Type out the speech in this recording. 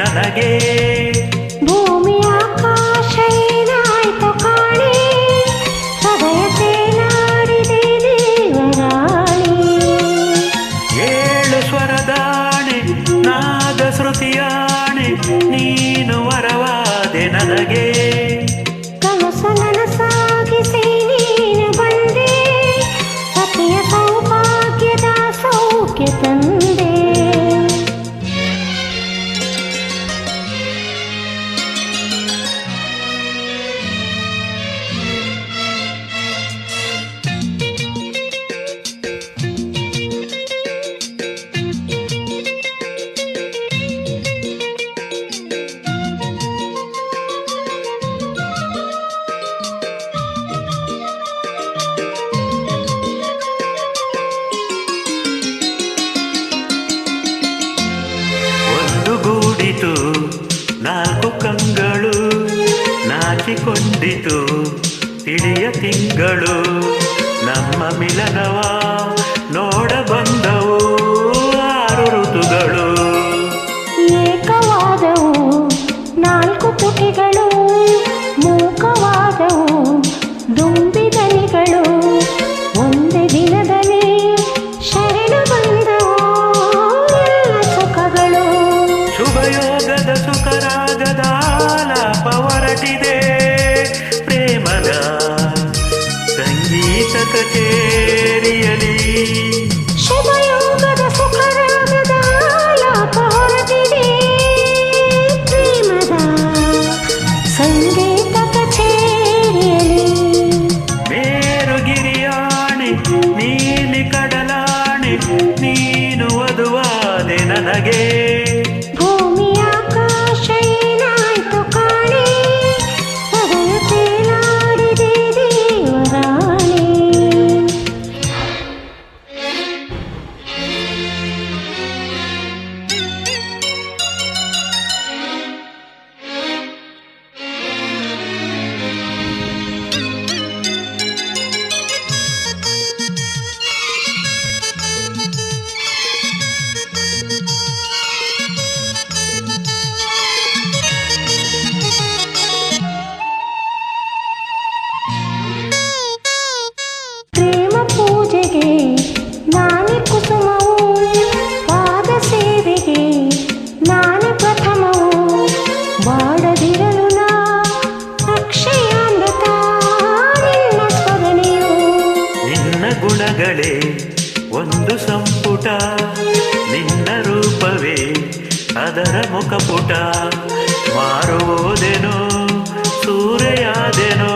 ನನಗೆ. ಭೂಮಿ ಆಕಾಶ ಏನಾಯ್ತು ಕಾಣೆ, ಹೃದಯ ತೇಲಾಡಿದೆ ದೇವರಾಣಿ. ಏಳು ಸ್ವರದಾಣೆ ನಾದ ಶ್ರುತಿಯಾಣೆ, ನೀನು ವರವಾದೆ ನನಗೆ. ಕನಸು ನನಸಾಗಿಸಿ ನೀನು ಬಂದೆ, ಸತಿಯ ಸೌಭಾಗ್ಯದ ಸೌಖ್ಯ ತಂದೆ. ಗೂಡಿತು ನಾಲ್ಕು ಕಂಗಳು, ನಾಚಿಕೊಂಡಿತು ತಿಳಿಯ ತಿಂಗಳು. ನಮ್ಮ ಮಿಲನವ ನೋಡ ಬಂದವು ಆರು ಋತುಗಳು. ಏಕವಾದವು ನಾಲ್ಕು ಪುಟಿಗಳು, ಮೂಕವಾದವು ದುಂಬಿದನಿಗಳು. ಒಂದೇ ದಿನದಲ್ಲಿ ಶರಣು ಬಂದವು ಎಲ್ಲ ಸುಖಗಳು. ಶುಭಯೋಗದ ಸುಖರಾಗದ ಆಲಾಪ ಹೊರಟಿದೆ, ಪ್ರೇಮದ ಸಂಗೀತ ಕಚೇರಿಯಲಿ. ಶುಭಯೋಗದ ಸುಖರಾಗದ ಆಲಾಪ ಹೊರಟಿದೆ, ಪ್ರೇಮದ ಸಂಗೀತ ಕಚೇರಿಯಲಿ. ಮೇರುಗಿರಿಯಾಣೆ ನೀಲಿ ಕಡಲಾಣೆ, ನೀನು ವಧುವಾದೆ ನನಗೆ. ಭೂಮಿ ಆಕಾಶ ಏನಾಯ್ತು ಕಾಣೆ, ಹೃದಯ ತೇಲಾಡಿದೆ ದೇವರಾಣಿ. ಪ್ರೇಮ ಪೂಜೆಗೆ ನಾನೇ ಕುಸುಮವು, ಪಾದ ಸೇವೆಗೆ ನಾನೇ ಪ್ರಥಮವು. ಬಾಡದಿರಲು ನಾ ಅಕ್ಷಯಾಮೃತ ನಿನ್ನ ಸ್ಮರಣೆಯು. ನಿನ್ನ ಗುಣಗಳೇ ಒಂದು ಸಂಪುಟ, ನಿನ್ನ ರೂಪವೇ ಅದರ ಮುಖಪುಟ. ಮಾರುವುದೇನೋ ಸೂರೆಯಾದೆನೋ